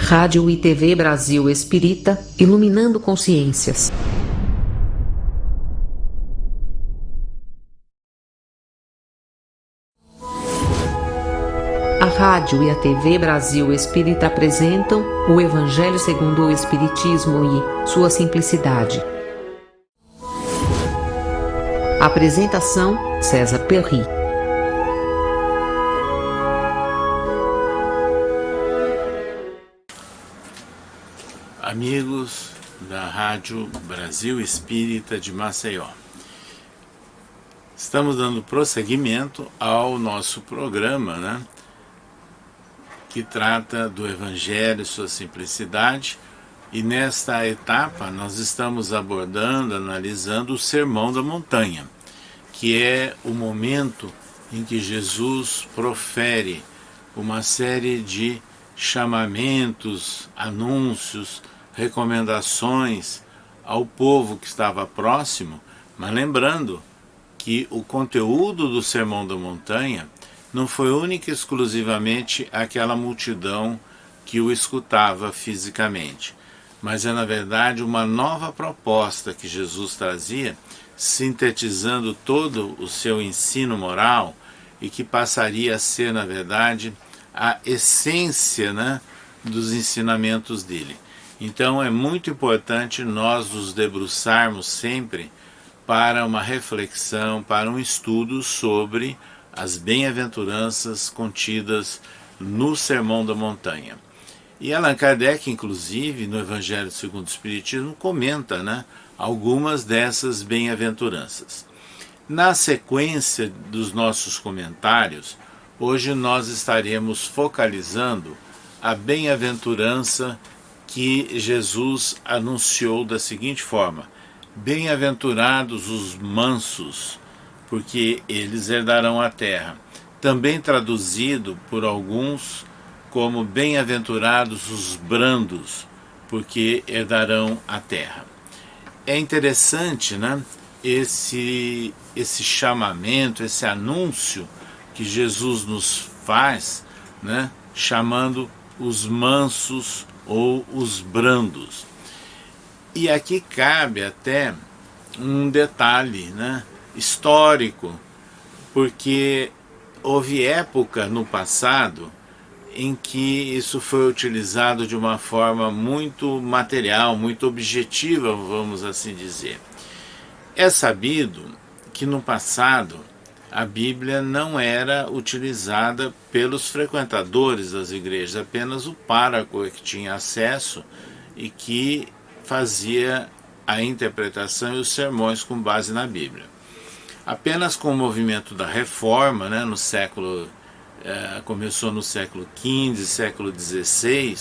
Rádio e TV Brasil Espírita, iluminando consciências. A rádio e a TV Brasil Espírita apresentam o Evangelho segundo o Espiritismo e sua simplicidade. Apresentação: César Perry. Amigos da Rádio Brasil Espírita de Maceió, estamos dando prosseguimento ao nosso programa, que trata do Evangelho e sua simplicidade, e nesta etapa nós estamos abordando, analisando o Sermão da Montanha, que é o momento em que Jesus profere uma série de chamamentos, anúncios, recomendações ao povo que estava próximo, mas lembrando que o conteúdo do Sermão da Montanha não foi única e exclusivamente aquela multidão que o escutava fisicamente, mas é na verdade uma nova proposta que Jesus trazia, sintetizando todo o seu ensino moral e que passaria a ser na verdade a essência, dos ensinamentos dele. Então é muito importante nós nos debruçarmos sempre para uma reflexão, para um estudo sobre as bem-aventuranças contidas no Sermão da Montanha. E Allan Kardec, inclusive, no Evangelho segundo o Espiritismo, comenta algumas dessas bem-aventuranças. Na sequência dos nossos comentários, hoje nós estaremos focalizando a bem-aventurança que Jesus anunciou da seguinte forma: bem-aventurados os mansos, porque eles herdarão a terra. Também traduzido por alguns como bem-aventurados os brandos, porque herdarão a terra. É interessante, esse chamamento, esse anúncio que Jesus nos faz, chamando os mansos ou os brandos. E aqui cabe até um detalhe, histórico, porque houve época no passado em que isso foi utilizado de uma forma muito material, muito objetiva, vamos assim dizer. É sabido que no passado a Bíblia não era utilizada pelos frequentadores das igrejas, apenas o pároco que tinha acesso e que fazia a interpretação e os sermões com base na Bíblia. Apenas com o movimento da Reforma, começou no século XV, século XVI,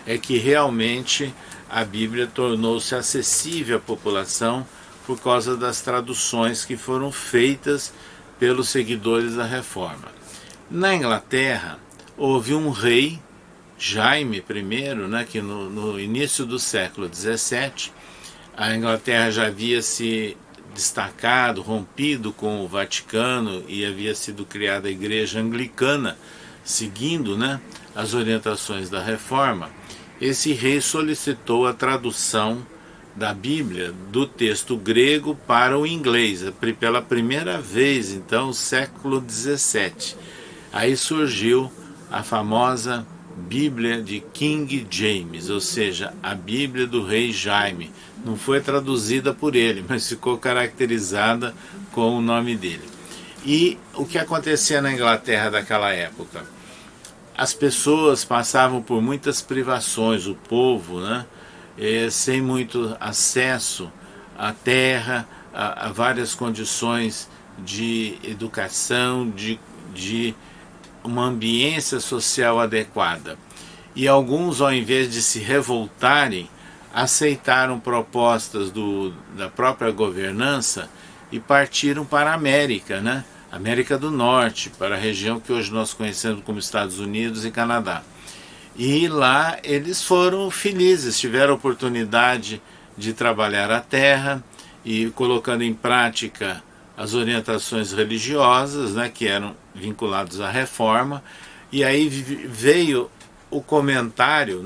é que realmente a Bíblia tornou-se acessível à população por causa das traduções que foram feitas pelos seguidores da Reforma. Na Inglaterra, houve um rei, Jaime I, que no início do século XVII, a Inglaterra já havia se destacado, rompido com o Vaticano e havia sido criada a Igreja Anglicana, seguindo as orientações da Reforma. Esse rei solicitou a tradução da Bíblia do texto grego para o inglês, pela primeira vez, então, século XVII. Aí surgiu a famosa Bíblia de King James, ou seja, a Bíblia do rei Jaime. Não foi traduzida por ele, mas ficou caracterizada com o nome dele. E o que acontecia na Inglaterra daquela época? As pessoas passavam por muitas privações, o povo, sem muito acesso à terra, a várias condições de educação, de uma ambiência social adequada. E alguns, ao invés de se revoltarem, aceitaram propostas da própria governança e partiram para a América, América do Norte, para a região que hoje nós conhecemos como Estados Unidos e Canadá. E lá eles foram felizes, tiveram a oportunidade de trabalhar a terra e colocando em prática as orientações religiosas, que eram vinculadas à Reforma. E aí veio o comentário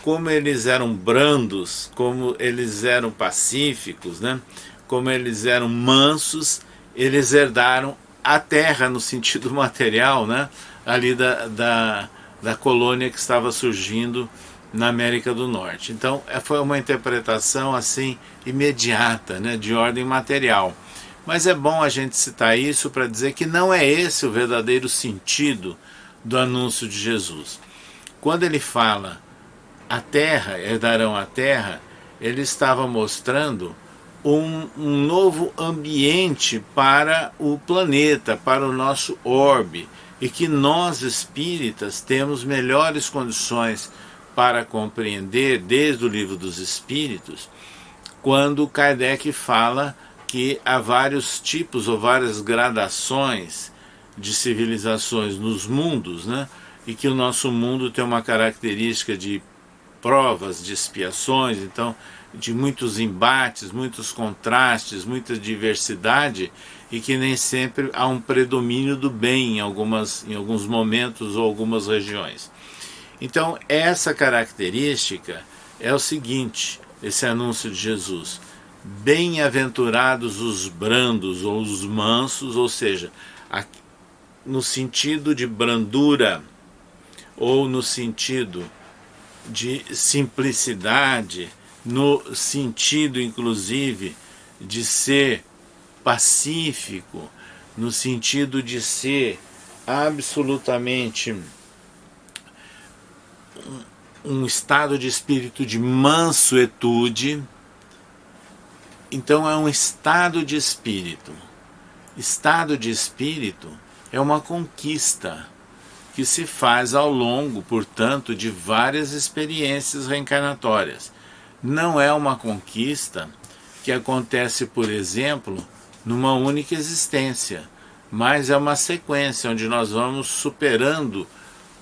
como eles eram brandos, como eles eram pacíficos, né? Como eles eram mansos, eles herdaram a terra no sentido material, né? Ali da colônia que estava surgindo na América do Norte. Então foi uma interpretação assim imediata, né? De ordem material. Mas é bom a gente citar isso para dizer que não é esse o verdadeiro sentido do anúncio de Jesus. Quando ele fala a terra, herdarão a terra, ele estava mostrando um novo ambiente para o planeta, para o nosso orbe, e que nós espíritas temos melhores condições para compreender, desde o Livro dos Espíritos, quando Kardec fala que há vários tipos ou várias gradações de civilizações nos mundos, né? E que o nosso mundo tem uma característica de provas, de expiações, então de muitos embates, muitos contrastes, muita diversidade, e que nem sempre há um predomínio do bem em alguns momentos ou algumas regiões. Então essa característica é o seguinte, esse anúncio de Jesus: bem-aventurados os brandos ou os mansos, ou seja, no sentido de brandura ou no sentido de simplicidade, no sentido inclusive de ser pacífico, no sentido de ser absolutamente um estado de espírito de mansuetude. Então é um estado de espírito. Estado de espírito é uma conquista que se faz ao longo, portanto, de várias experiências reencarnatórias. Não é uma conquista que acontece, por exemplo, numa única existência, mas é uma sequência onde nós vamos superando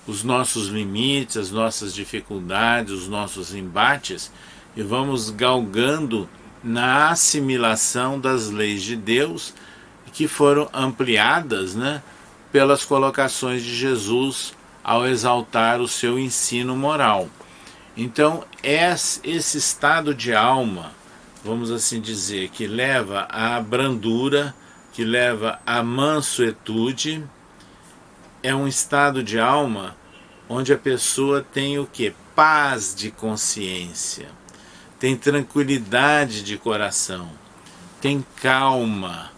os nossos limites, as nossas dificuldades, os nossos embates, e vamos galgando na assimilação das leis de Deus, que foram ampliadas, né, pelas colocações de Jesus ao exaltar o seu ensino moral. Então, esse estado de alma, vamos assim dizer, que leva à brandura, que leva à mansuetude, é um estado de alma onde a pessoa tem o quê? Paz de consciência, tem tranquilidade de coração, tem calma.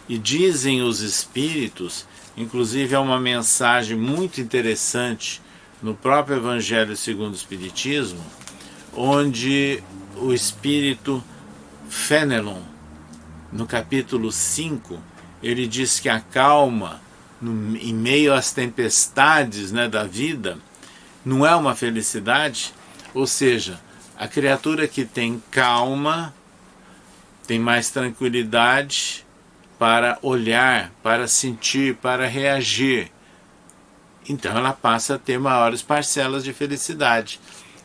E dizem os espíritos, inclusive é uma mensagem muito interessante no próprio Evangelho segundo o Espiritismo, onde o espírito Fenelon, no capítulo 5, ele diz que a calma em meio às tempestades, né, da vida não é uma felicidade. Ou seja, a criatura que tem calma tem mais tranquilidade para olhar, para sentir, para reagir. Então ela passa a ter maiores parcelas de felicidade,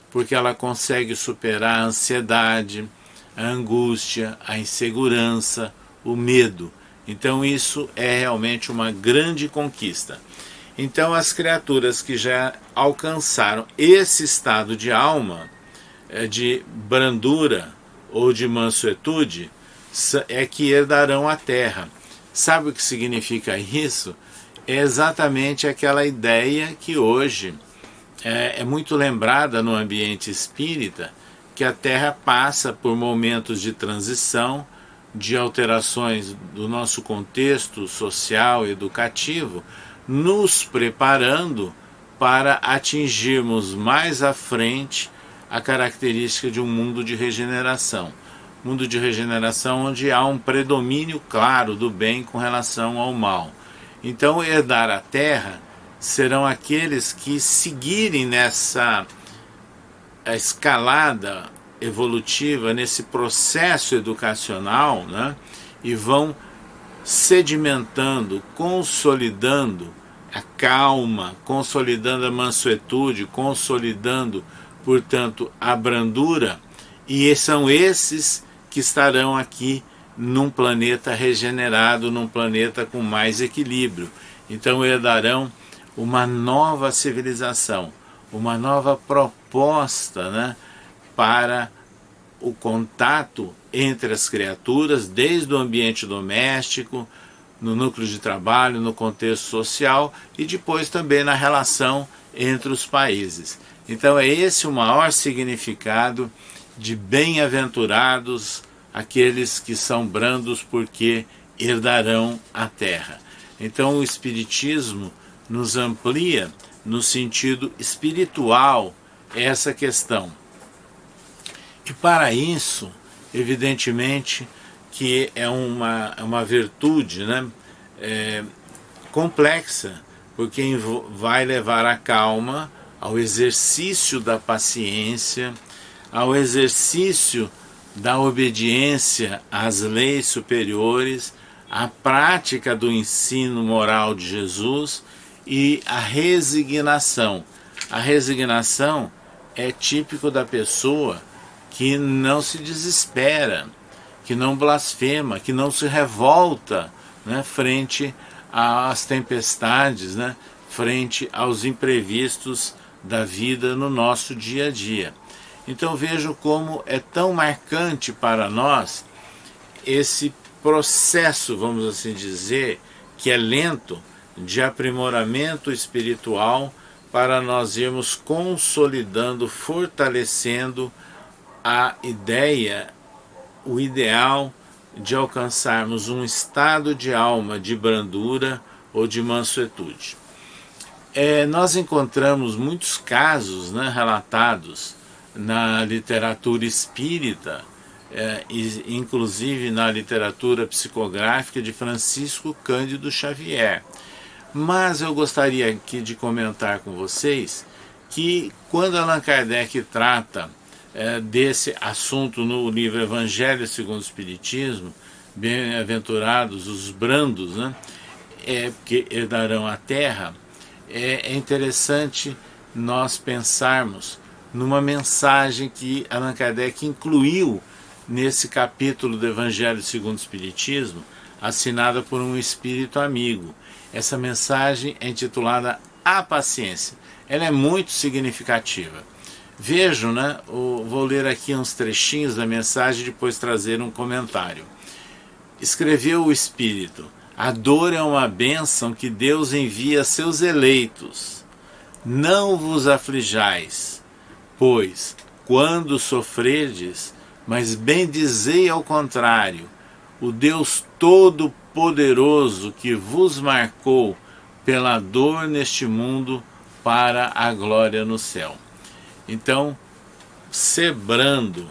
porque ela consegue superar a ansiedade, a angústia, a insegurança, o medo. Então isso é realmente uma grande conquista. Então as criaturas que já alcançaram esse estado de alma, de brandura ou de mansuetude, é que herdarão a terra. Sabe o que significa isso? É exatamente aquela ideia que hoje é muito lembrada no ambiente espírita, que a terra passa por momentos de transição, de alterações do nosso contexto social e educativo, nos preparando para atingirmos mais à frente a característica de um mundo de regeneração. Mundo de regeneração onde há um predomínio claro do bem com relação ao mal. Então, herdar a terra serão aqueles que seguirem nessa escalada evolutiva, nesse processo educacional, né, e vão sedimentando, consolidando a calma, consolidando a mansuetude, consolidando, portanto, a brandura, e são esses que estarão aqui num planeta regenerado, num planeta com mais equilíbrio. Então herdarão uma nova civilização, uma nova proposta, né, para o contato entre as criaturas, desde o ambiente doméstico, no núcleo de trabalho, no contexto social e depois também na relação entre os países. Então é esse o maior significado de bem-aventurados aqueles que são brandos, porque herdarão a terra. Então o Espiritismo nos amplia no sentido espiritual essa questão. E para isso, evidentemente, que é uma virtude, né, complexa, porque vai levar a calma, ao exercício da paciência, ao exercício da obediência às leis superiores, à prática do ensino moral de Jesus e a resignação. A resignação é típico da pessoa que não se desespera, que não blasfema, que não se revolta, né, frente às tempestades, né, frente aos imprevistos da vida no nosso dia a dia. Então vejo como é tão marcante para nós esse processo, vamos assim dizer, que é lento, de aprimoramento espiritual, para nós irmos consolidando, fortalecendo a ideia, o ideal de alcançarmos um estado de alma de brandura ou de mansuetude. Nós encontramos muitos casos, né, relatados na literatura espírita, inclusive na literatura psicográfica de Francisco Cândido Xavier. Mas eu gostaria aqui de comentar com vocês que quando Allan Kardec trata desse assunto no livro Evangelho segundo o Espiritismo, bem-aventurados os brandos, né, que herdarão a terra, é interessante nós pensarmos numa mensagem que Allan Kardec incluiu nesse capítulo do Evangelho segundo o Espiritismo, assinada por um espírito amigo. Essa mensagem é intitulada A Paciência. Ela é muito significativa. Vejam, né? Vou ler aqui uns trechinhos da mensagem e depois trazer um comentário. Escreveu o Espírito: a dor é uma bênção que Deus envia a seus eleitos. Não vos aflijais, pois, quando sofredes, mas bendizei ao contrário, o Deus Todo-Poderoso que vos marcou pela dor neste mundo para a glória no céu. Então, ser brando,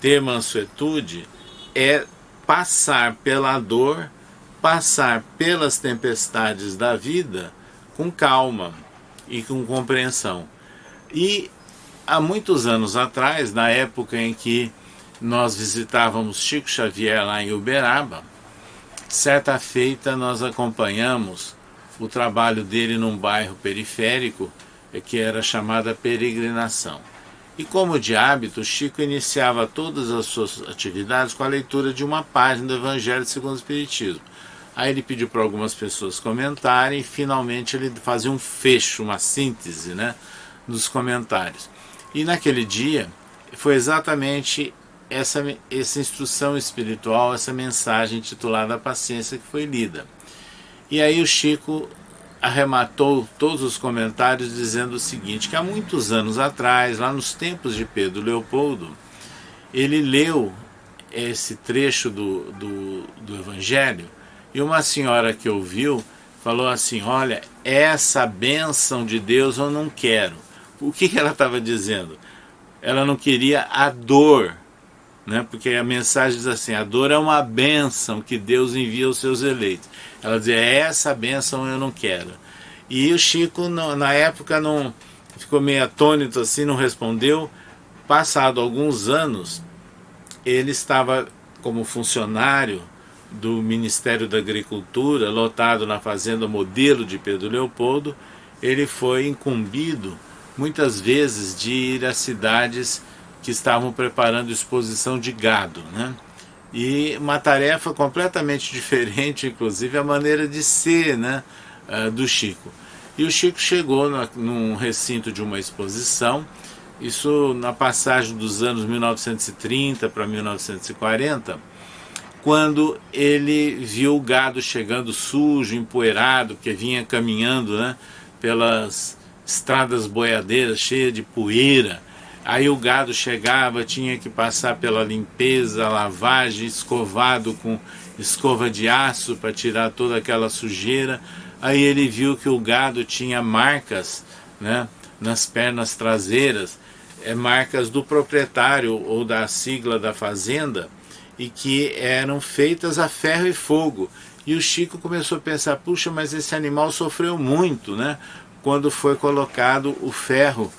ter mansuetude, é passar pela dor, passar pelas tempestades da vida com calma e com compreensão. E há muitos anos atrás, na época em que nós visitávamos Chico Xavier lá em Uberaba, certa feita nós acompanhamos o trabalho dele num bairro periférico que era chamada Peregrinação. E como de hábito, Chico iniciava todas as suas atividades com a leitura de uma página do Evangelho segundo o Espiritismo. Aí ele pediu para algumas pessoas comentarem e finalmente ele fazia um fecho, uma síntese, né, dos comentários. E naquele dia foi exatamente essa instrução espiritual, essa mensagem intitulada A Paciência que foi lida. E aí o Chico arrematou todos os comentários dizendo o seguinte, que há muitos anos atrás, lá nos tempos de Pedro Leopoldo, ele leu esse trecho do Evangelho e uma senhora que ouviu falou assim, olha, essa bênção de Deus eu não quero. O que ela estava dizendo? Ela não queria a dor, né? Porque a mensagem diz assim, a dor é uma bênção que Deus envia aos seus eleitos. Ela dizia, essa bênção eu não quero. E o Chico, na época, não ficou meio atônito assim, não respondeu. Passado alguns anos, ele estava como funcionário do Ministério da Agricultura, lotado na fazenda Modelo de Pedro Leopoldo. Ele foi incumbido muitas vezes de ir a cidades que estavam preparando exposição de gado, né? E uma tarefa completamente diferente, inclusive a maneira de ser, né, do Chico. E o Chico chegou num recinto de uma exposição, isso na passagem dos anos 1930 para 1940, quando ele viu o gado chegando sujo, empoeirado, porque vinha caminhando, né, pelas estradas boiadeiras cheias de poeira. Aí o gado chegava, tinha que passar pela limpeza, lavagem, escovado com escova de aço para tirar toda aquela sujeira. Aí ele viu que o gado tinha marcas, né, nas pernas traseiras, marcas do proprietário ou da sigla da fazenda, e que eram feitas a ferro e fogo. E o Chico começou a pensar, puxa, mas esse animal sofreu muito, né, quando foi colocado o ferro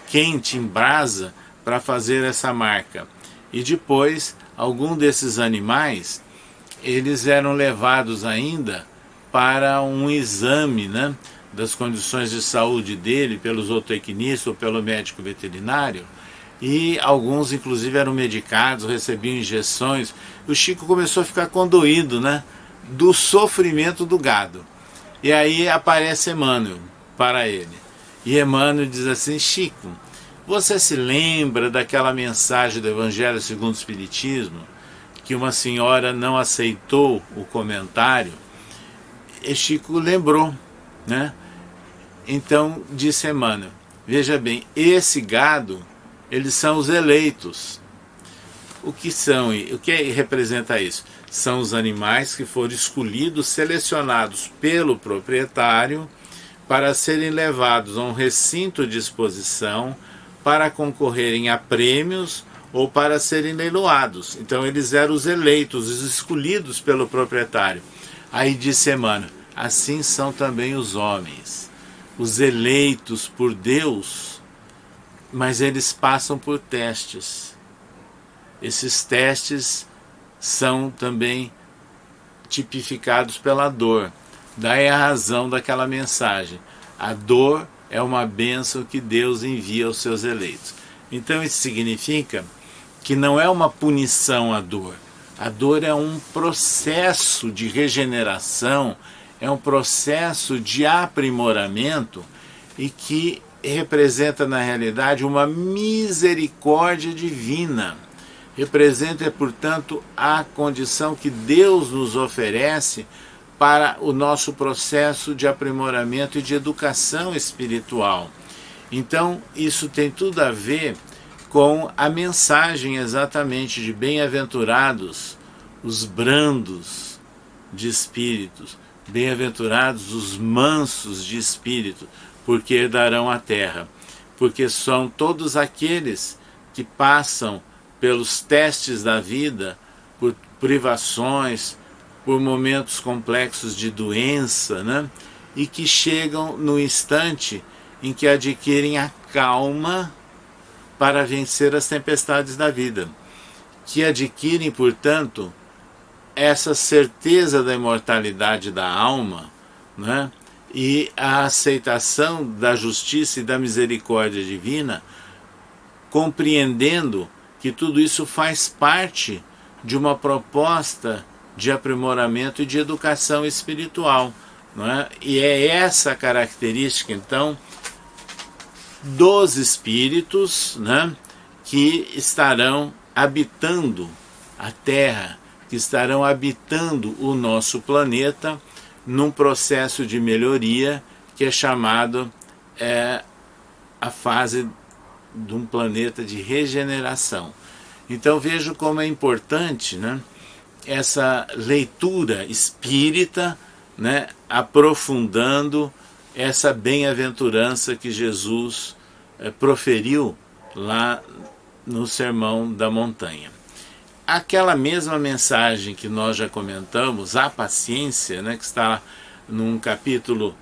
quente em brasa para fazer essa marca. E depois, algum desses animais, eles eram levados ainda para um exame, né, das condições de saúde dele, pelo zootecnista ou pelo médico veterinário, e alguns inclusive eram medicados, recebiam injeções. O Chico começou a ficar condoído, né, do sofrimento do gado. E aí aparece Emmanuel para ele. E Emmanuel diz assim, Chico, você se lembra daquela mensagem do Evangelho segundo o Espiritismo, que uma senhora não aceitou o comentário? E Chico lembrou, né? Então disse Emmanuel, veja bem, esse gado, eles são os eleitos. O que são? O que representa isso? São os animais que foram escolhidos, selecionados pelo proprietário para serem levados a um recinto de exposição para concorrerem a prêmios ou para serem leiloados. Então eles eram os eleitos, os escolhidos pelo proprietário. Aí disse Emmanuel, assim são também os homens, os eleitos por Deus, mas eles passam por testes. Esses testes são também tipificados pela dor. Daí a razão daquela mensagem. A dor é uma bênção que Deus envia aos seus eleitos. Então isso significa que não é uma punição a dor. A dor é um processo de regeneração, é um processo de aprimoramento e que representa na realidade uma misericórdia divina. Representa, portanto, a condição que Deus nos oferece para o nosso processo de aprimoramento e de educação espiritual. Então, isso tem tudo a ver com a mensagem exatamente de bem-aventurados os brandos de espíritos, bem-aventurados os mansos de espírito, porque herdarão a terra. Porque são todos aqueles que passam pelos testes da vida, por privações, por momentos complexos de doença, né? E que chegam no instante em que adquirem a calma para vencer as tempestades da vida, que adquirem, portanto, essa certeza da imortalidade da alma, né? E a aceitação da justiça e da misericórdia divina, compreendendo que tudo isso faz parte de uma proposta de aprimoramento e de educação espiritual, não é? E é essa característica, então, dos espíritos, né, que estarão habitando a Terra, que estarão habitando o nosso planeta num processo de melhoria que é chamado a fase de um planeta de regeneração. Então vejo como é importante, né, essa leitura espírita, né, aprofundando essa bem-aventurança que Jesus proferiu lá no Sermão da Montanha. Aquela mesma mensagem que nós já comentamos, a paciência, né, que está num capítulo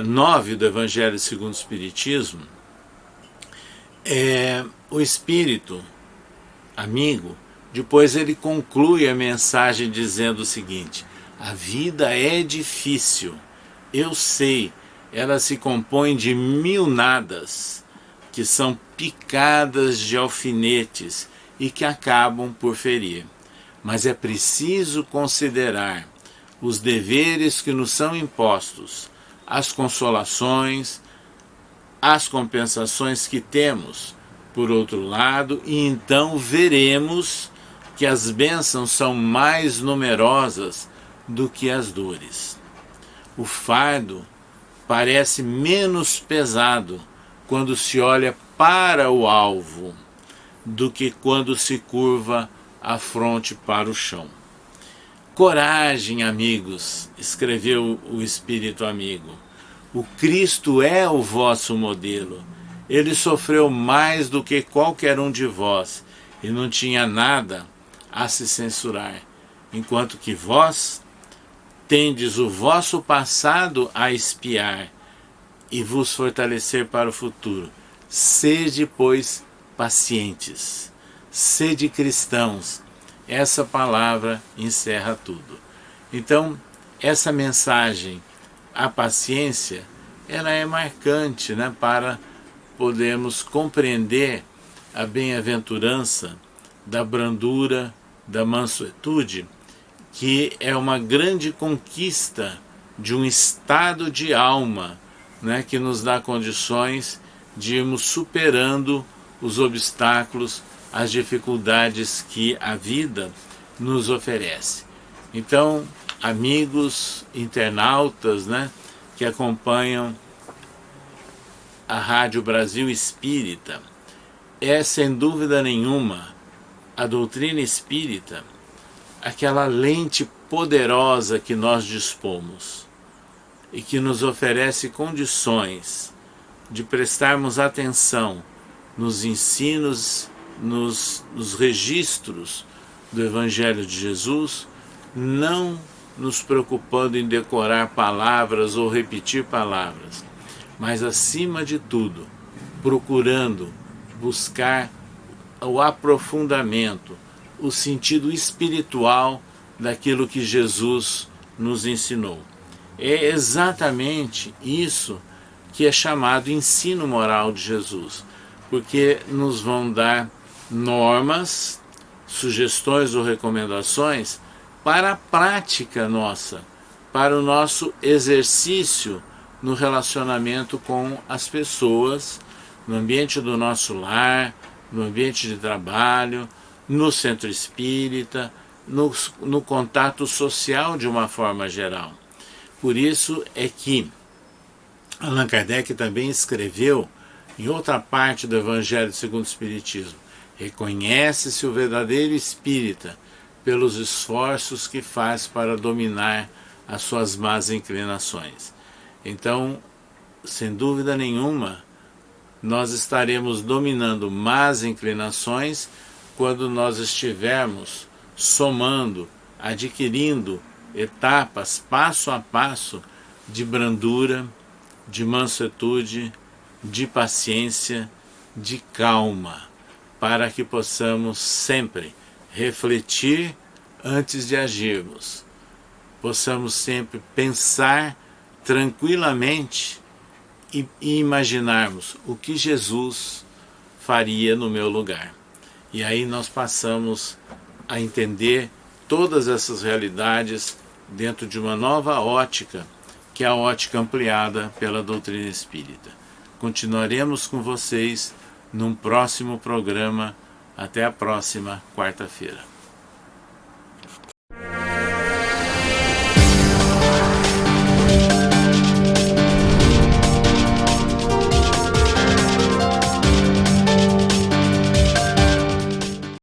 9 do Evangelho segundo o Espiritismo, o Espírito amigo, depois ele conclui a mensagem dizendo o seguinte: a vida é difícil, eu sei, ela se compõe de 1000 nadas, que são picadas de alfinetes e que acabam por ferir. Mas é preciso considerar os deveres que nos são impostos, as consolações, as compensações que temos por outro lado, e então veremos que as bênçãos são mais numerosas do que as dores. O fardo parece menos pesado quando se olha para o alvo do que quando se curva a fronte para o chão. Coragem, amigos, escreveu o Espírito amigo. O Cristo é o vosso modelo. Ele sofreu mais do que qualquer um de vós e não tinha nada a se censurar, enquanto que vós tendes o vosso passado a espiar e vos fortalecer para o futuro. Sede, pois, pacientes, sede cristãos. Essa palavra encerra tudo. Então, essa mensagem, a paciência, ela é marcante, né, para podermos compreender a bem-aventurança da brandura, da mansuetude, que é uma grande conquista de um estado de alma, né, que nos dá condições de irmos superando os obstáculos, as dificuldades que a vida nos oferece. Então, amigos internautas, né, que acompanham a Rádio Brasil Espírita, é sem dúvida nenhuma a doutrina espírita aquela lente poderosa que nós dispomos e que nos oferece condições de prestarmos atenção nos ensinos, nos registros do Evangelho de Jesus, não nos preocupando em decorar palavras ou repetir palavras, mas acima de tudo, procurando buscar o aprofundamento, o sentido espiritual daquilo que Jesus nos ensinou. É exatamente isso que é chamado ensino moral de Jesus, porque nos vão dar normas, sugestões ou recomendações para a prática nossa, para o nosso exercício no relacionamento com as pessoas, no ambiente do nosso lar, no ambiente de trabalho, no centro espírita, no contato social de uma forma geral. Por isso é que Allan Kardec também escreveu em outra parte do Evangelho segundo o Espiritismo: reconhece-se o verdadeiro espírita pelos esforços que faz para dominar as suas más inclinações. Então, sem dúvida nenhuma, nós estaremos dominando más inclinações quando nós estivermos somando, adquirindo etapas, passo a passo, de brandura, de mansuetude, de paciência, de calma, para que possamos sempre refletir antes de agirmos, possamos sempre pensar tranquilamente e imaginarmos o que Jesus faria no meu lugar. E aí nós passamos a entender todas essas realidades dentro de uma nova ótica, que é a ótica ampliada pela doutrina espírita. Continuaremos com vocês num próximo programa. Até a próxima quarta-feira.